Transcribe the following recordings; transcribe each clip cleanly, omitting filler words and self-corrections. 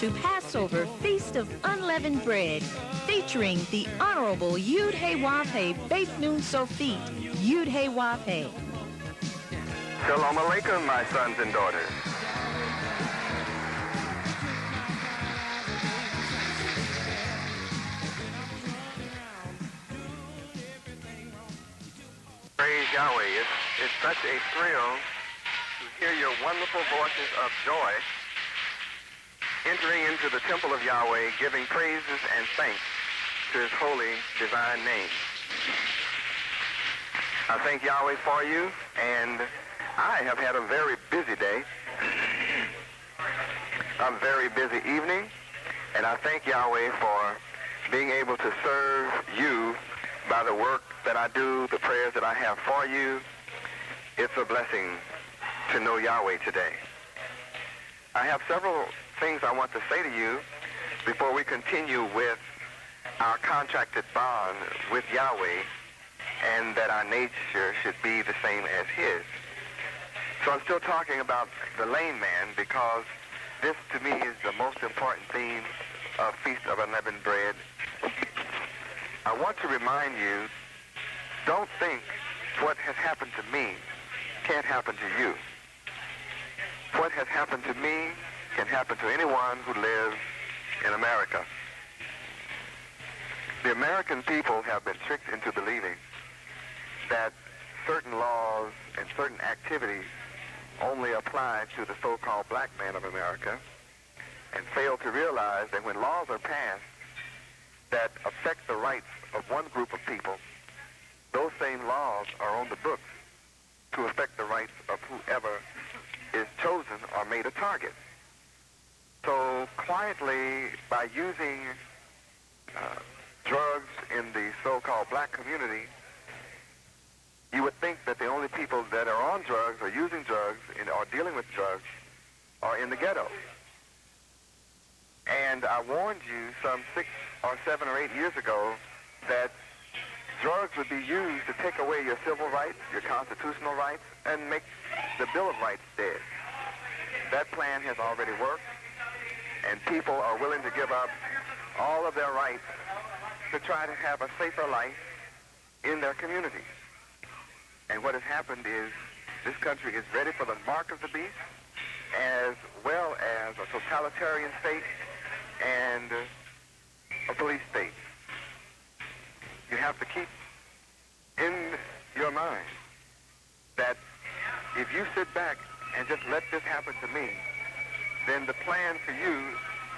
to Passover Feast of Unleavened Bread, featuring the Honorable Yud Hey Wav Hey Beit Nun Sofit, Yud Hey Wav Hey. Shalom Aleichem, my sons and daughters. Praise Yahweh. It's such a thrill to hear your wonderful voices of joy entering into the temple of Yahweh, giving praises and thanks to his holy, divine name. I thank Yahweh for you, and I have had a very busy day, a very busy evening, and I thank Yahweh for being able to serve you by the work that I do, the prayers that I have for you. It's a blessing to know Yahweh today. I have several things I want to say to you before we continue with our contracted bond with Yahweh, and that our nature should be the same as his. So I'm still talking about the lame man, because this to me is the most important theme of Feast of Unleavened Bread. I want to remind you, don't think what has happened to me can't happen to you. What has happened to me can happen to anyone who lives in America. The American people have been tricked into believing that certain laws and certain activities only apply to the so-called black man of America, and fail to realize that when laws are passed that affect the rights of one group of people, those same laws are on the books to affect the rights of whoever is chosen or made a target. So quietly, by using drugs in the so-called black community, you would think that the only people that are on drugs or using drugs or dealing with drugs are in the ghetto. And I warned you some 6 or 7 or 8 years ago that drugs would be used to take away your civil rights, your constitutional rights, and make the Bill of Rights dead. That plan has already worked, and people are willing to give up all of their rights to try to have a safer life in their communities. And what has happened is this country is ready for the mark of the beast, as well as a totalitarian state and a police state. You have to keep in your mind that if you sit back and just let this happen to me, then the plan for you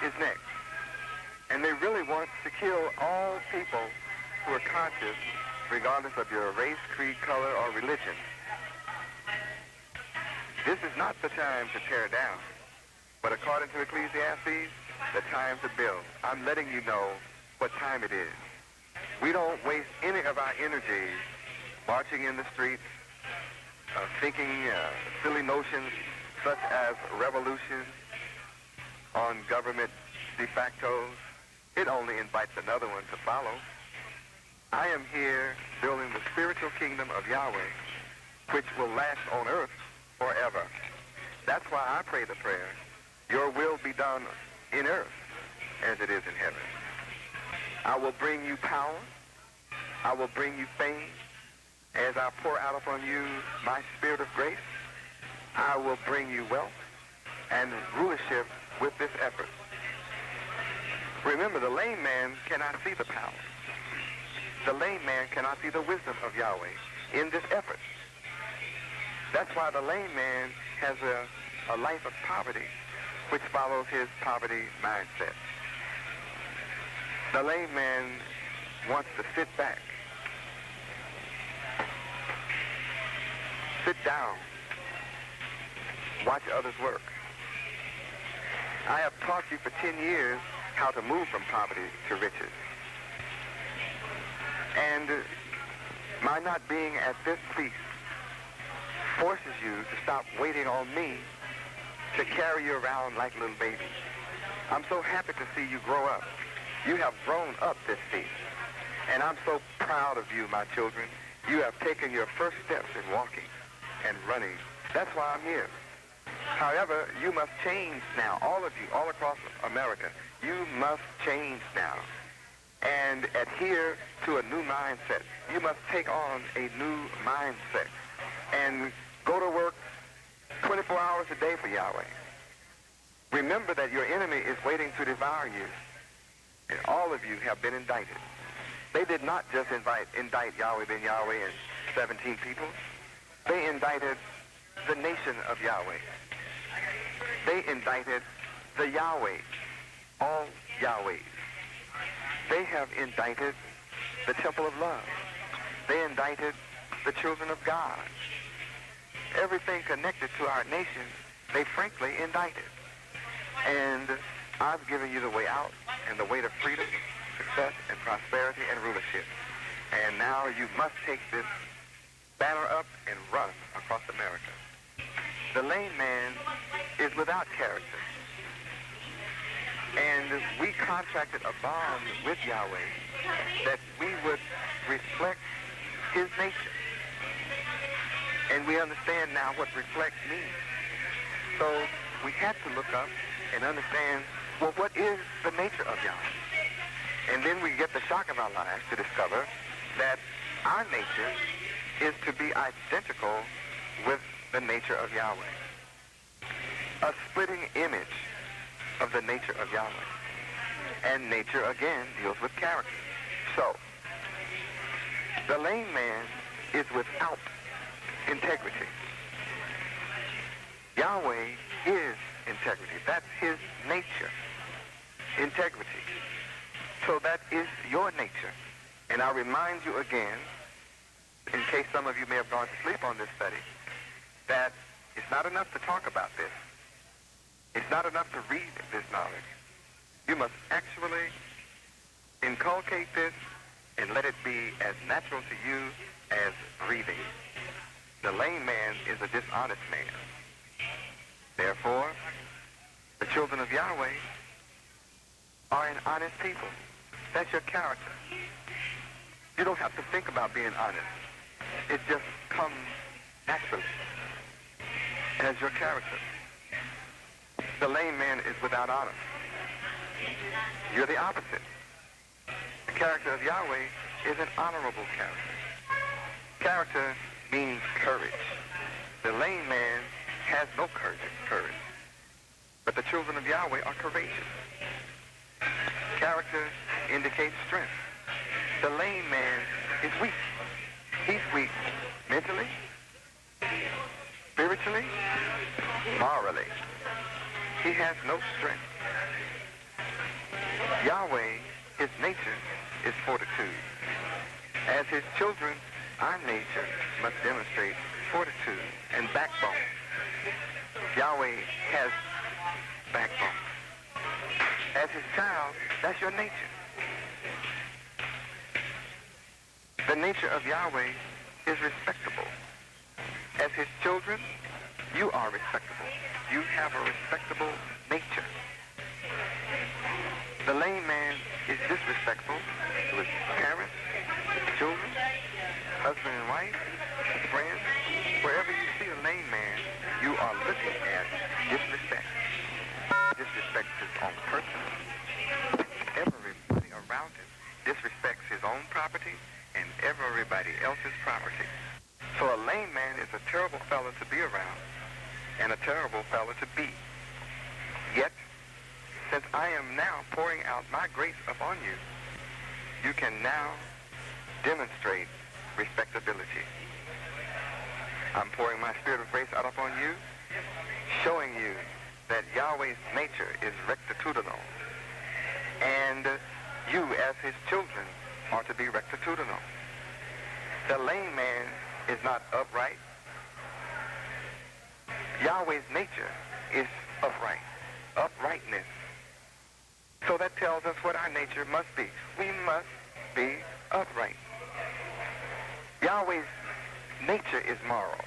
is next. And they really want to kill all people who are conscious, regardless of your race, creed, color, or religion. This is not the time to tear down, but according to Ecclesiastes, the time to build. I'm letting you know what time it is. We don't waste any of our energy marching in the streets, thinking silly notions such as revolution on government de factos. It only invites another one to follow. I am here building the spiritual kingdom of Yahweh, which will last on earth forever. That's why I pray the prayer, your will be done in earth as it is in heaven. I will bring you power. I will bring you fame as I pour out upon you my spirit of grace. I will bring you wealth and rulership with this effort. Remember, the lame man cannot see the power. The lame man cannot see the wisdom of Yahweh in this effort. That's why the lame man has a life of poverty, which follows his poverty mindset. The lame man wants to sit back, sit down, watch others work. I have taught you for 10 years how to move from poverty to riches. And my not being at this feast forces you to stop waiting on me to carry you around like little babies. I'm so happy to see you grow up. You have grown up this feast. And I'm so proud of you, my children. You have taken your first steps in walking and running. That's why I'm here. However, you must change now. All of you, all across America, you must change now and adhere to a new mindset. You must take on a new mindset and go to work 24 hours a day for Yahweh. Remember that your enemy is waiting to devour you, and all of you have been indicted. They did not just indict Yahweh ben Yahweh and 17 people. They indicted the nation of Yahweh. They indicted the Yahweh, all Yahwehs. They have indicted the temple of love. They indicted the children of God. Everything connected to our nation, they frankly indicted. And I've given you the way out and the way to freedom, success, and prosperity and rulership. And now you must take this banner up and run across America. The lame man is without character. And we contracted a bond with Yahweh that we would reflect his nature. And we understand now what reflect means. So we had to look up and understand, well, what is the nature of Yahweh? And then we get the shock of our lives to discover that our nature is to be identical with the nature of Yahweh. A splitting image of the nature of Yahweh. And nature, again, deals with character. So, the lame man is without integrity. Yahweh is integrity. That's his nature. Integrity. So that is your nature. And I'll remind you again, in case some of you may have gone to sleep on this study, that it's not enough to talk about this. It's not enough to read this knowledge. You must actually inculcate this and let it be as natural to you as breathing. The lame man is a dishonest man. Therefore, the children of Yahweh are an honest people. That's your character. You don't have to think about being honest. It just comes naturally as your character. The lame man is without honor. You're the opposite. The character of Yahweh is an honorable character. Character means courage. The lame man has no courage. But the children of Yahweh are courageous. Character indicates strength. The lame man is weak. He's weak mentally, spiritually, morally. He has no strength. Yahweh, his nature, is fortitude. As his children, our nature must demonstrate fortitude and backbone. Yahweh has backbone. As his child, that's your nature. The nature of Yahweh is respectable. As his children, you are respectable. You have a respectable nature. The lame man is disrespectful to his parents, children, husband and wife, friends. Wherever you see a lame man, you are looking at disrespect. Disrespects his own person. Everybody around him disrespects his own property and everybody else's property. So a lame man is a terrible fellow to be around and a terrible fellow to be. Yet, since I am now pouring out my grace upon you, you can now demonstrate respectability. I'm pouring my spirit of grace out upon you, showing you that Yahweh's nature is rectitudinal. And you, as his children, are to be rectitudinal. The lame man is not upright. Yahweh's nature is upright. Uprightness. So that tells us what our nature must be. We must be upright. Yahweh's nature is moral.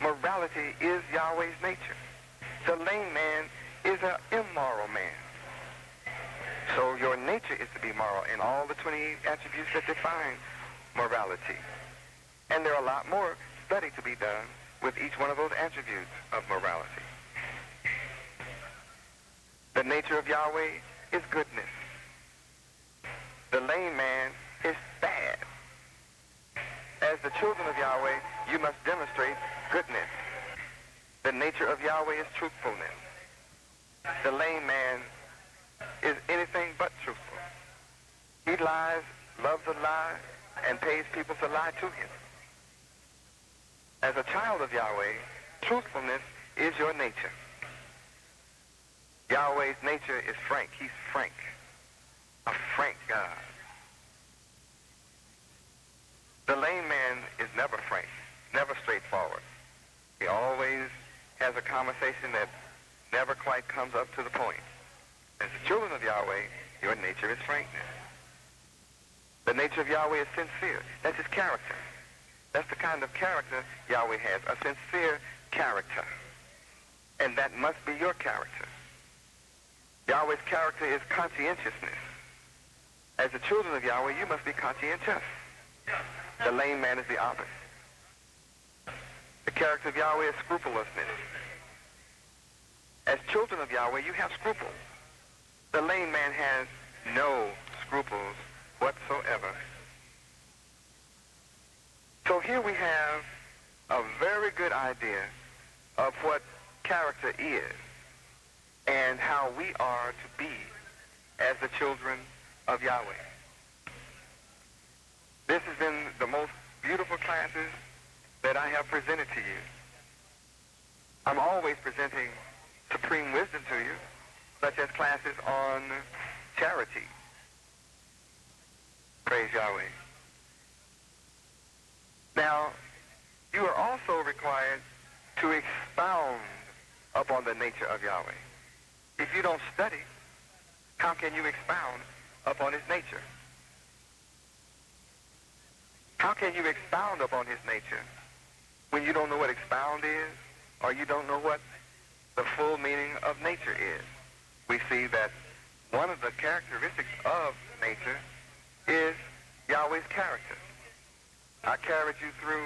Morality is Yahweh's nature. The lame man is an immoral man. So your nature is to be moral in all the 28 attributes that define morality. And there are a lot more study to be done with each one of those attributes. of morality. The nature of Yahweh is goodness. The lame man is bad. As the children of Yahweh, you must demonstrate goodness. The nature of Yahweh is truthfulness. The lame man is anything but truthful. He lies, loves a lie, and pays people to lie to him. As a child of Yahweh, truthfulness is your nature. Yahweh's nature is frank. He's frank. A frank God. The lame man is never frank, never straightforward. He always has a conversation that never quite comes up to the point. As the children of Yahweh, your nature is frankness. The nature of Yahweh is sincere. That's his character. That's the kind of character Yahweh has, a sincere character. And that must be your character. Yahweh's character is conscientiousness. As the children of Yahweh, you must be conscientious. The lame man is the opposite. The character of Yahweh is scrupulousness. As children of Yahweh, you have scruples. The lame man has no scruples whatsoever. So here we have a very good idea of what character is and how we are to be as the children of Yahweh. This has been the most beautiful classes that I have presented to you. I'm always presenting supreme wisdom to you, such as classes on charity. Praise Yahweh. Now, you are also required to expound upon the nature of Yahweh. If you don't study, how can you expound upon his nature? How can you expound upon his nature when you don't know what expound is, or you don't know what the full meaning of nature is? We see that one of the characteristics of nature is Yahweh's character. I carried you through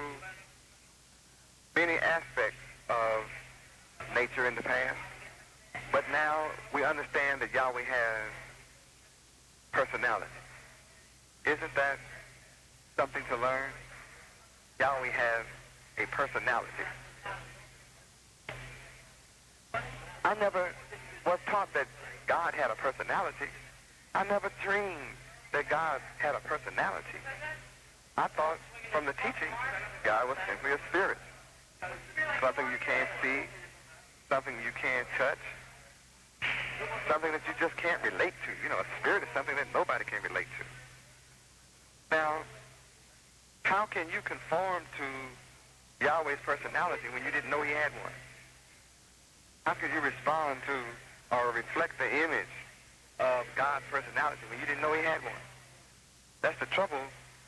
many aspects of nature in the past, but now we understand that Yahweh has personality. Isn't that something to learn? Yahweh has a personality. I never was taught that God had a personality. I never dreamed that God had a personality. I thought from the teaching, God was simply a spirit. Something you can't see, something you can't touch, something that you just can't relate to. You know, a spirit is something that nobody can relate to. Now, how can you conform to Yahweh's personality when you didn't know he had one? How could you respond to or reflect the image of God's personality when you didn't know he had one? That's the trouble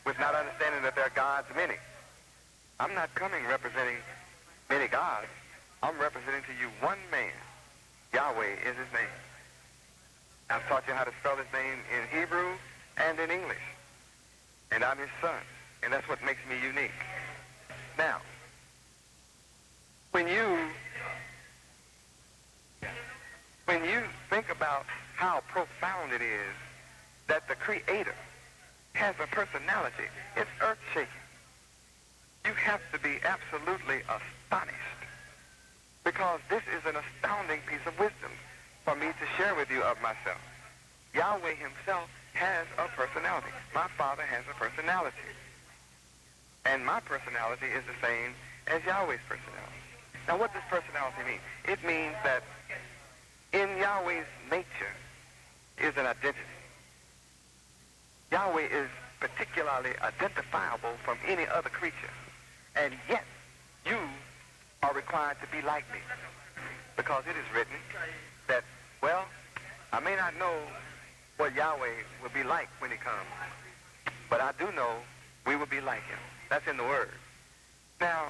with not understanding that there are gods many. I'm not coming representing many gods. I'm representing to you one man. Yahweh is his name. I've taught you how to spell his name in Hebrew and in English. And I'm his son. And that's what makes me unique. Now, when you think about how profound it is that the Creator has a personality, it's earth-shaking. You have to be absolutely astonished, because this is an astounding piece of wisdom for me to share with you of myself. Yahweh himself has a personality. My Father has a personality. And my personality is the same as Yahweh's personality. Now, what does personality mean? It means that in Yahweh's nature is an identity. Yahweh is particularly identifiable from any other creature. And yet, you are required to be like me. Because it is written that, well, I may not know what Yahweh will be like when he comes, but I do know we will be like him. That's in the Word. Now,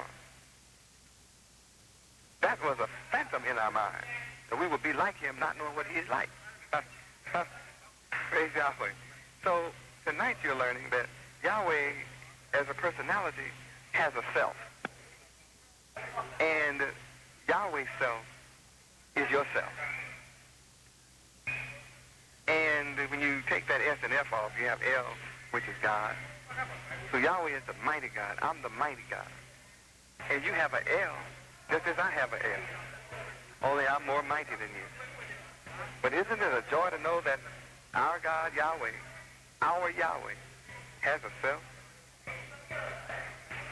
that was a phantom in our mind, that we would be like him not knowing what he is like. Praise Yahweh. So, tonight you're learning that Yahweh, as a personality, has a self. And Yahweh's self is yourself. And when you take that S and F off, you have L, which is God. So Yahweh is the mighty God. I'm the mighty God. And you have an L, just as I have an L. Only I'm more mighty than you. But isn't it a joy to know that our God, Yahweh, our Yahweh, has a self?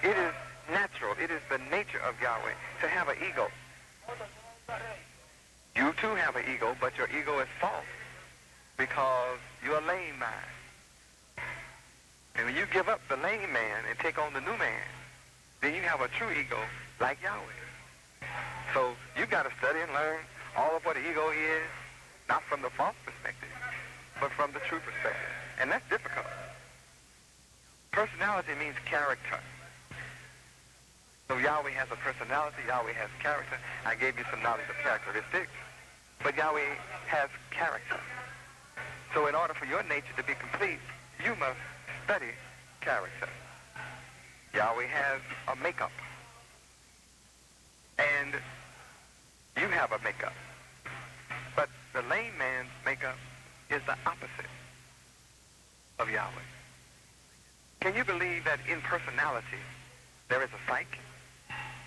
It is natural. It is the nature of Yahweh to have an ego. You too have an ego, but your ego is false because you're a lame mind. And when you give up the lame man and take on the new man, then you have a true ego like Yahweh. So you got to study and learn all of what an ego is, not from the false perspective, but from the true perspective. And that's difficult. Personality means character. So Yahweh has a personality, Yahweh has character. I gave you some knowledge of characteristics, but Yahweh has character. So in order for your nature to be complete, you must study character. Yahweh has a makeup, and you have a makeup. But the lame man's makeup is the opposite of Yahweh. Can you believe that in personality there is a psyche?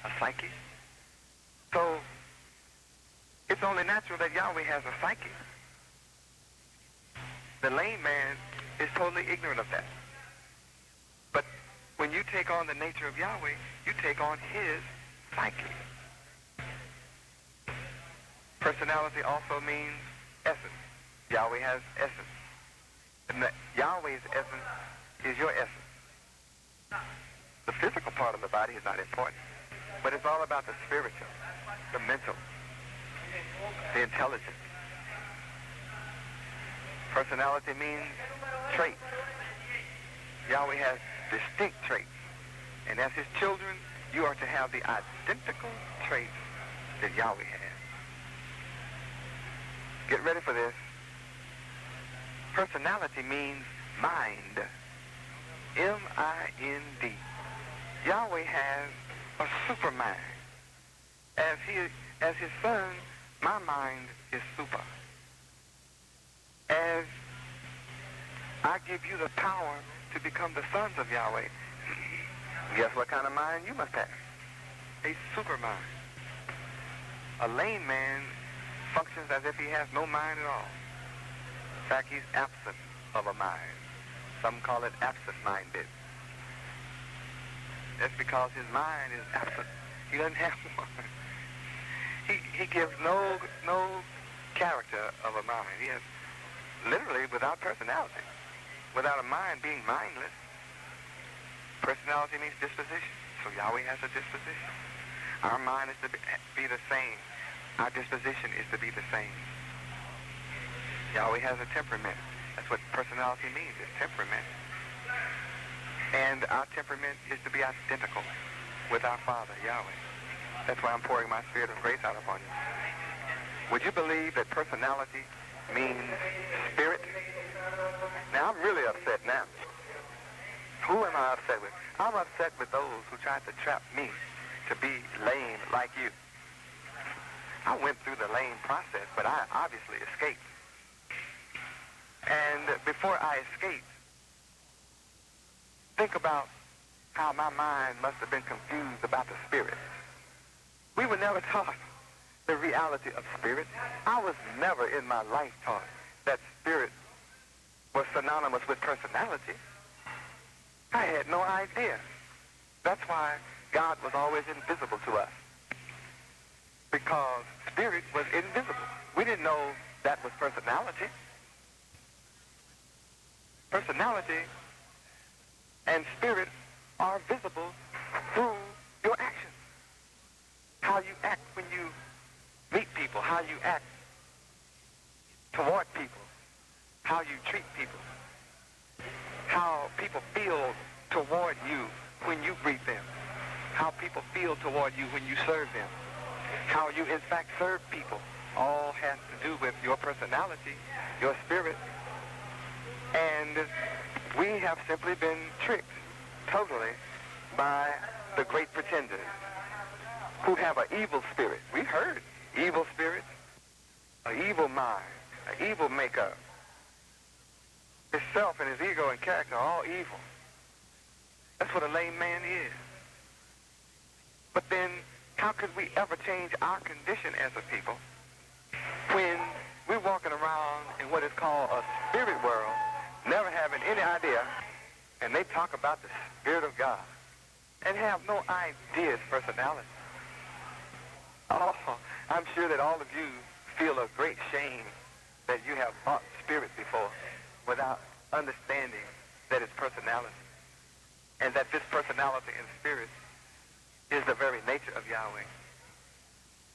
A psyche? So it's only natural that Yahweh has a psyche. The lame man is totally ignorant of that. But when you take on the nature of Yahweh, you take on his psyche. Personality also means essence. Yahweh has essence. And Yahweh's essence is your essence. The physical part of the body is not important, but it's all about the spiritual, the mental, the intelligence. Personality means traits. Yahweh has distinct traits. And as his children, you are to have the identical traits that Yahweh has. Get ready for this. Personality means mind. M-I-N-D. Yahweh has a super mind. As his son, my mind is super. As I give you the power to become the sons of Yahweh, guess what kind of mind you must have? A super mind. A lame man functions as if he has no mind at all. In fact, he's absent of a mind. Some call it absent-minded. That's because his mind is absent. He doesn't have one. He gives no character of a mind. He has literally without personality, without a mind being mindless. Personality means disposition. So Yahweh has a disposition. Our mind is to be the same. Our disposition is to be the same. Yahweh has a temperament. That's what personality means, is temperament. And our temperament is to be identical with our Father, Yahweh. That's why I'm pouring my spirit of grace out upon you. Would you believe that personality means spirit? Now, I'm really upset now. Who am I upset with? I'm upset with those who tried to trap me to be lame like you. I went through the lame process, but I obviously escaped. And before I escaped, think about how my mind must have been confused about the spirit. We were never taught the reality of spirit. I was never in my life taught that spirit was synonymous with personality. I had no idea. That's why God was always invisible to us, because spirit was invisible. We didn't know that was personality. Personality and spirit are visible through your actions. How you act when you meet people, how you act toward people, how you treat people, how people feel toward you when you greet them, how people feel toward you when you serve them, how you in fact serve people, all has to do with your personality, your spirit. And we have simply been tricked totally by the great pretenders. who have an evil spirit. We've heard evil spirits, an evil mind, an evil makeup. His self and his ego and character are all evil. That's what a lame man is. But then, how could we ever change our condition as a people when we're walking around in what is called a spirit world, never having any idea, and they talk about the Spirit of God and have no idea its personality? Oh, I'm sure that all of you feel a great shame that you have bought spirit before without understanding that it's personality, and that this personality and spirit is the very nature of Yahweh,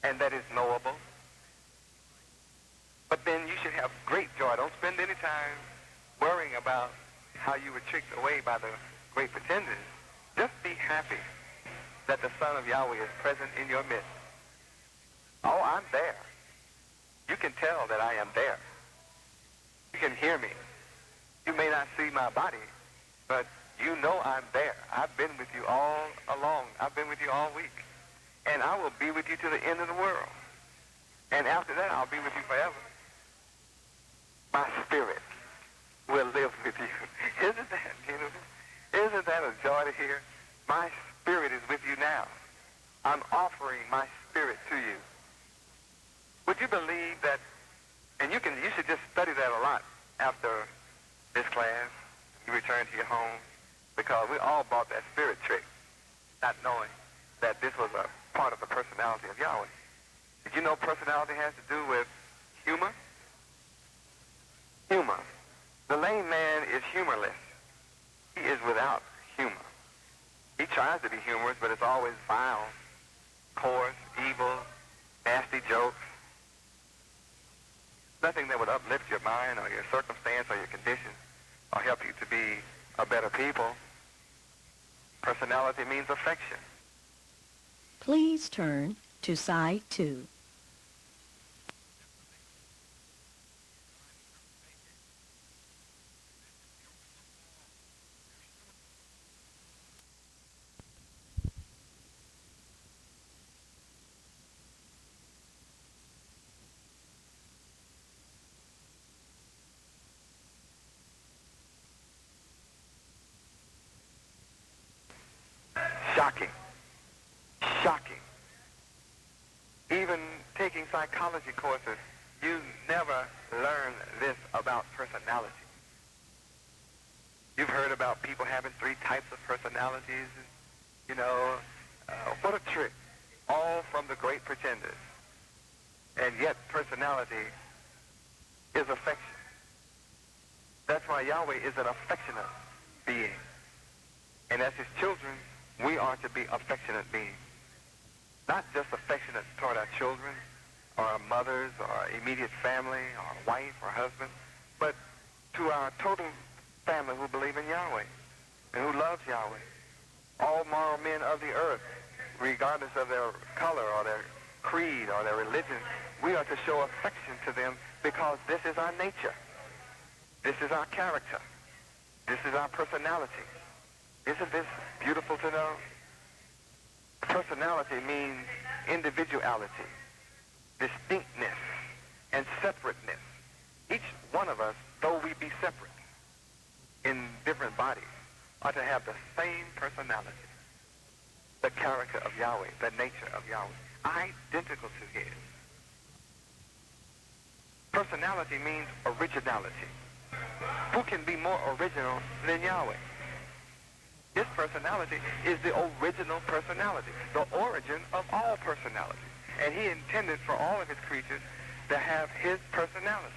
and that is knowable. But then you should have great joy. Don't spend any time worrying about how you were tricked away by the great pretenders. Just be happy that the Son of Yahweh is present in your midst. Oh, I'm there. You can tell that I am there. You can hear me. You may not see my body, but you know I'm there. I've been with you all along. I've been with you all week. And I will be with you to the end of the world. And after that, I'll be with you forever. My spirit will live with you. Isn't that beautiful? Isn't that a joy to hear? My spirit is with you now. I'm offering my spirit to you. Would you believe that? And you should just study that a lot after this class. You return to your home, because we all bought that spirit trick, not knowing that this was a part of the personality of Yahweh. Did you know personality has to do with humor? Humor. The lame man is humorless. He is without humor. He tries to be humorous, but it's always vile, coarse, evil, nasty jokes. Nothing that would uplift your mind or your circumstance or your condition or help you to be a better people. Personality means affection. Please turn to side 2. Shocking. Shocking. Even taking psychology courses, you never learn this about personality. You've heard about people having 3 types of personalities. You know, what a trick. All from the great pretenders. And yet personality is affection. That's why Yahweh is an affectionate being. And as his children, we are to be affectionate beings. Not just affectionate toward our children, or our mothers, or our immediate family, or our wife, or husband, but to our total family who believe in Yahweh and who loves Yahweh. All moral men of the earth, regardless of their color or their creed or their religion, we are to show affection to them because this is our nature. This is our character. This is our personality. Isn't this beautiful to know? Personality means individuality, distinctness, and separateness. Each one of us, though we be separate in different bodies, are to have the same personality, the character of Yahweh, the nature of Yahweh, identical to his. Personality means originality. Who can be more original than Yahweh? His personality is the original personality, the origin of all personality. And he intended for all of his creatures to have his personality.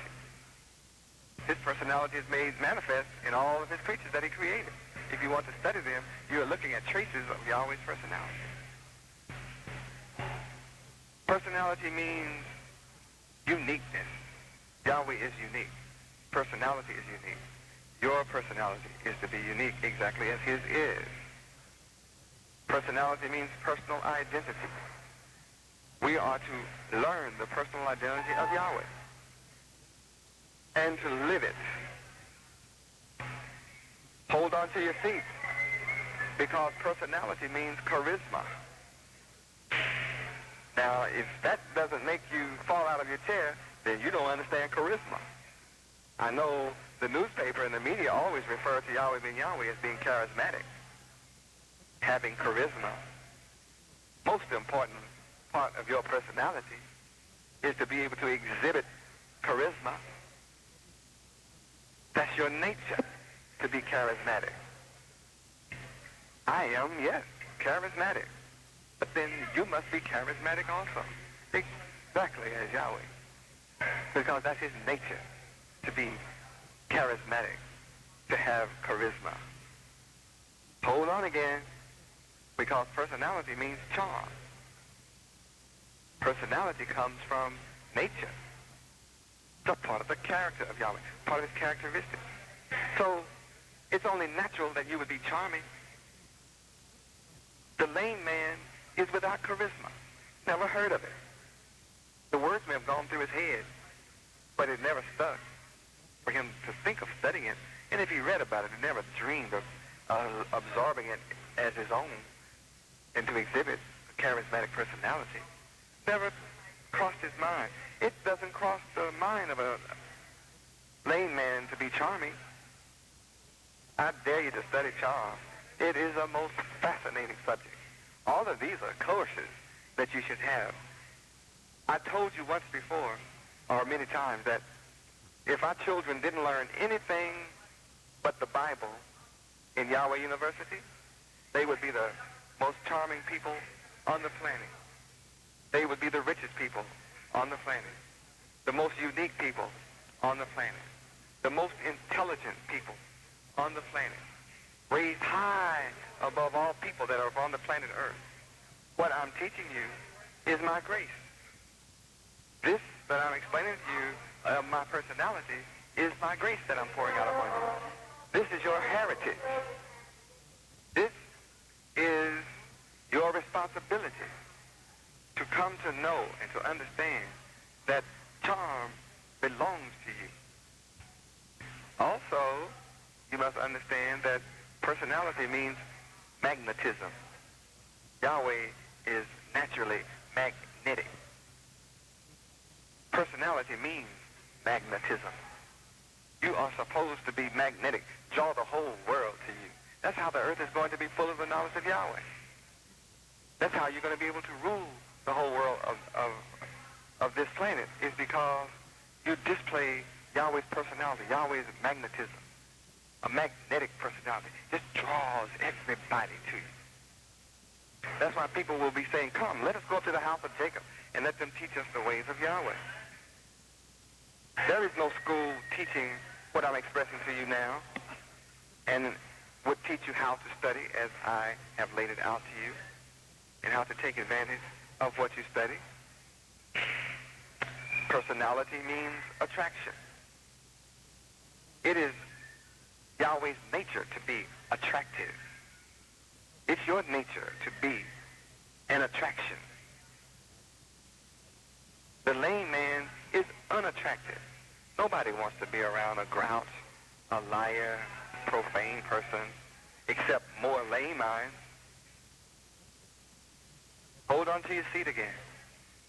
His personality is made manifest in all of his creatures that he created. If you want to study them, you're looking at traces of Yahweh's personality. Personality means uniqueness. Yahweh is unique. Personality is unique. Your personality is to be unique exactly as his is. Personality means personal identity. We are to learn the personal identity of Yahweh and to live it. Hold on to your feet, because personality means charisma. Now, if that doesn't make you fall out of your chair, then you don't understand charisma. I know the newspaper and the media always refer to Yahweh ben Yahweh as being charismatic, having charisma. Most important part of your personality is to be able to exhibit charisma. That's your nature, to be charismatic. I am, yes, charismatic. But then you must be charismatic also. Exactly as Yahweh. Because that's his nature, to be charismatic, to have charisma. Hold on again, because personality means charm. Personality comes from nature. It's a part of the character of Yahweh, part of his characteristics. So it's only natural that you would be charming. The lame man is without charisma. Never heard of it. The words may have gone through his head, but it never stuck for him to think of studying it. And if he read about it, he never dreamed of absorbing it as his own and to exhibit a charismatic personality. Never crossed his mind. It doesn't cross the mind of a lame man to be charming. I dare you to study charm. It is a most fascinating subject. All of these are courses that you should have. I told you once before, or many times, that if our children didn't learn anything but the Bible in Yahweh University, they would be the most charming people on the planet. They would be the richest people on the planet, the most unique people on the planet, the most intelligent people on the planet, raised high above all people that are on the planet Earth. What I'm teaching you is my grace. This that I'm explaining to you, my personality, is my grace that I'm pouring out upon you. This is your heritage. This is your responsibility to come to know and to understand that charm belongs to you. Also, you must understand that personality means magnetism. Yahweh is naturally magnetic. Personality means magnetism. You are supposed to be magnetic. Draw the whole world to you. That's how the earth is going to be full of the knowledge of Yahweh. That's how you're going to be able to rule the whole world of this planet, is because you display Yahweh's personality, Yahweh's magnetism. A magnetic personality just draws everybody to you. That's why people will be saying, come, let us go to the house of Jacob and let them teach us the ways of Yahweh. There is no school teaching what I'm expressing to you now and would teach you how to study as I have laid it out to you and how to take advantage of what you study. Personality means attraction. It is Yahweh's nature to be attractive. It's your nature to be an attraction. The lame man is unattractive. Nobody wants to be around a grouch, a liar, profane person, except more lame minds. Hold on to your seat again,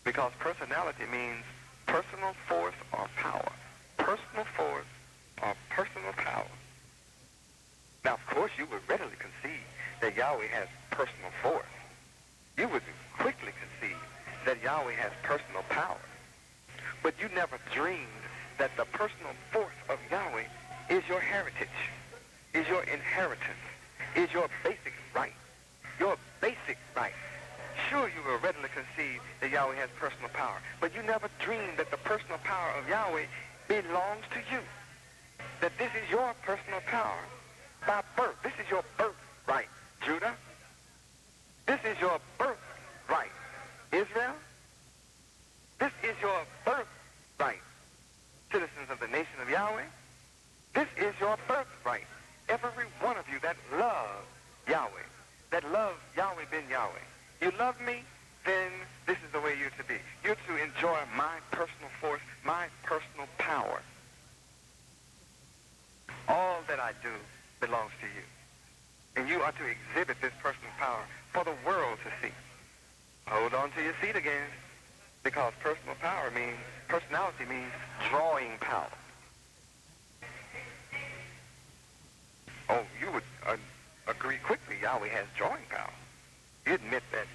because personality means personal force or power. Personal force or personal power. Now, of course, you would readily concede that Yahweh has personal force. You would quickly concede that Yahweh has personal power. But you never dreamed that the personal force of Yahweh is your heritage, is your inheritance, is your basic right. Your basic right. Sure, you will readily concede that Yahweh has personal power, but you never dreamed that the personal power of Yahweh belongs to you. That this is your personal power by birth. This is your birthright, Judah. This is your birthright, Israel. This is your birthright, citizens of the nation of Yahweh. This is your birthright. Every one of you that love Yahweh, that love Yahweh ben Yahweh. You love me, then this is the way you're to be. You're to enjoy my personal force, my personal power. All that I do belongs to you. And you are to exhibit this personal power for the world to see. Hold on to your seat again, because personality means drawing power. Oh, you would agree quickly Yahweh has drawing power. You admit that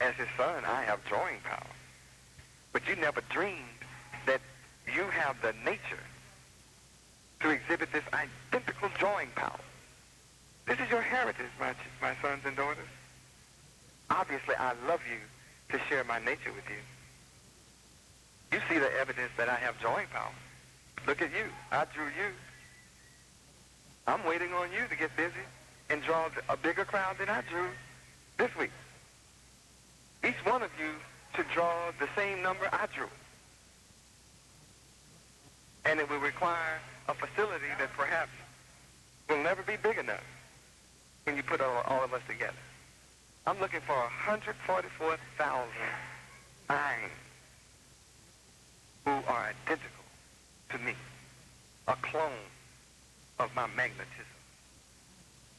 as his son, I have drawing power. But you never dreamed that you have the nature to exhibit this identical drawing power. This is your heritage, my sons and daughters. Obviously, I love you to share my nature with you. You see the evidence that I have drawing power. Look at you. I drew you. I'm waiting on you to get busy and draw a bigger crowd than I drew this week. Each one of you should draw the same number I drew. And it will require a facility that perhaps will never be big enough when you put all of us together. I'm looking for 144,000 minds who are identical to me, a clone of my magnetism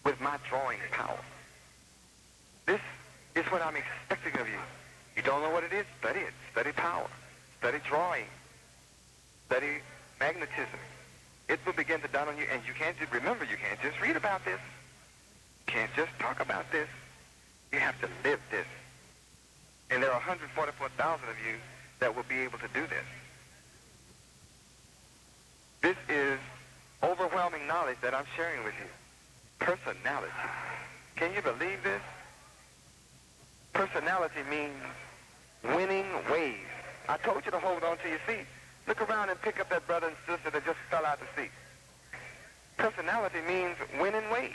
with my drawing power. This is what I'm expecting of you. You don't know what it is? Study it. Study power. Study drawing. Study magnetism. It will begin to dawn on you, and you can't just, remember, you can't just read about this. You can't just talk about this. You have to live this. And there are 144,000 of you that will be able to do this. This is overwhelming knowledge that I'm sharing with you. Personality. Can you believe this? Personality means winning ways. I told you to hold on to your seat. Look around and pick up that brother and sister that just fell out the seat. Personality means winning ways.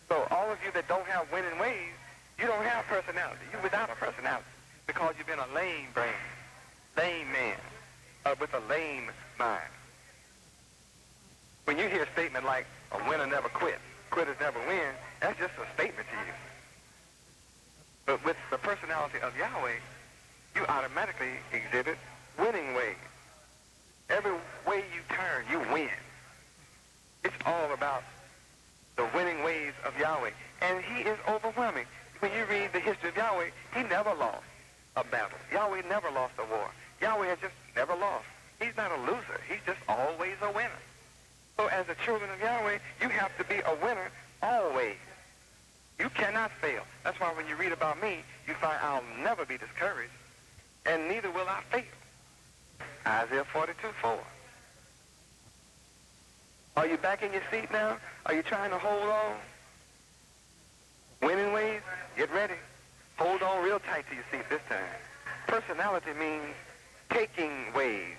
So all of you that don't have winning ways, you don't have personality. You're without a personality because you've been a lame brain, lame man, with a lame mind. When you hear a statement like, a winner never quits, quitters never win, that's just a statement to you. But with the personality of Yahweh, you automatically exhibit winning ways. Every way you turn, you win. It's all about the winning ways of Yahweh. And he is overwhelming. When you read the history of Yahweh, he never lost a battle. Yahweh never lost a war. Yahweh has just never lost. He's not a loser. He's just always a winner. So as a children of Yahweh, you have to be a winner always. You cannot fail. That's why when you read about me, you find I'll never be discouraged, and neither will I fail. Isaiah 42:4. Are you back in your seat now? Are you trying to hold on? Winning ways? Get ready. Hold on real tight to your seat this time. Personality means taking ways.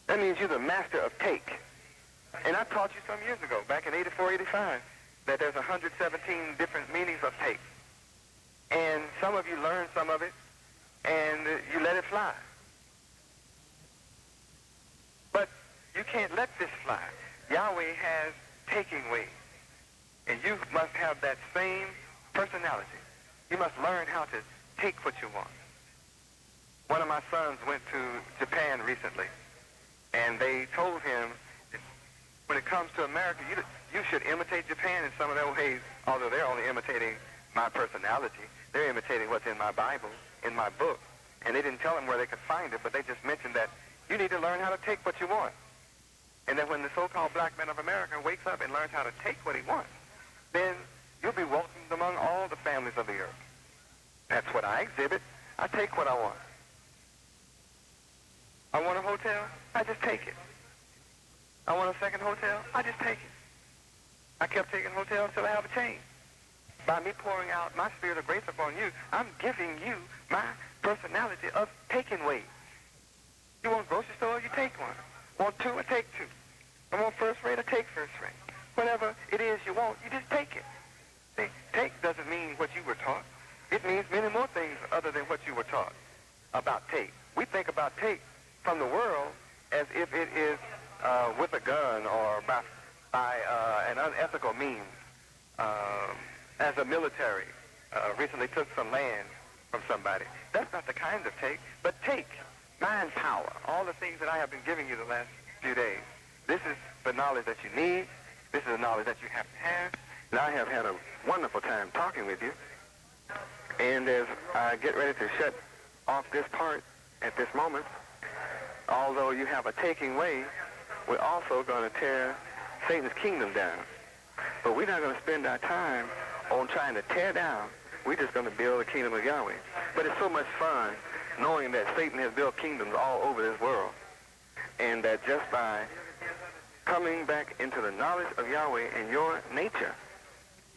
That means you're the master of take. And I taught you some years ago, back in 84, 85, that there's 117 different meanings of take. And some of you learn some of it, and you let it fly. But you can't let this fly. Yahweh has taking ways. And you must have that same personality. You must learn how to take what you want. One of my sons went to Japan recently, and they told him, when it comes to America, you should imitate Japan in some of their ways, although they're only imitating my personality. They're imitating what's in my Bible, in my book. And they didn't tell him where they could find it, but they just mentioned that you need to learn how to take what you want. And then when the so-called black man of America wakes up and learns how to take what he wants, then you'll be welcomed among all the families of the earth. That's what I exhibit. I take what I want. I want a hotel, I just take it. I want a second hotel, I just take it. I kept taking hotels until I have a change. By me pouring out my spirit of grace upon you, I'm giving you my personality of taking ways. You want grocery store, you take one. Want two, I take two. I want first rate, I take first rate. Whatever it is you want, you just take it. See, take doesn't mean what you were taught. It means many more things other than what you were taught about take. We think about take from the world as if it is with a gun or by an unethical means. As a military recently took some land from somebody. That's not the kind of take, but take, mind power, all the things that I have been giving you the last few days. This is the knowledge that you need. This is the knowledge that you have to have. And I have had a wonderful time talking with you. And as I get ready to shut off this part at this moment, although you have a taking way, we're also going to tear Satan's kingdom down. But we're not going to spend our time on trying to tear down. We're just going to build the kingdom of Yahweh. But it's so much fun knowing that Satan has built kingdoms all over this world, and that just by coming back into the knowledge of Yahweh and your nature,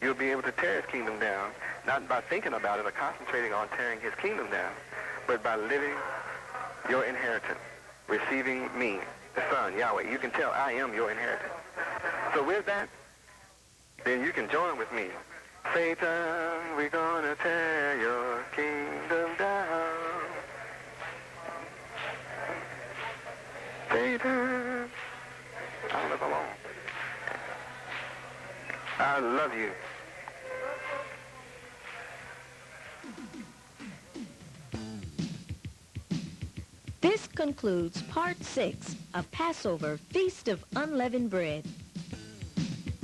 you'll be able to tear his kingdom down, not by thinking about it or concentrating on tearing his kingdom down, but by living your inheritance, receiving me, the Son, Yahweh. You can tell I am your inheritance. So with that, then you can join with me. Satan, we're gonna tear your kingdom down. Satan, I'll live alone. I love you. This concludes Part 6 of Passover Feast of Unleavened Bread.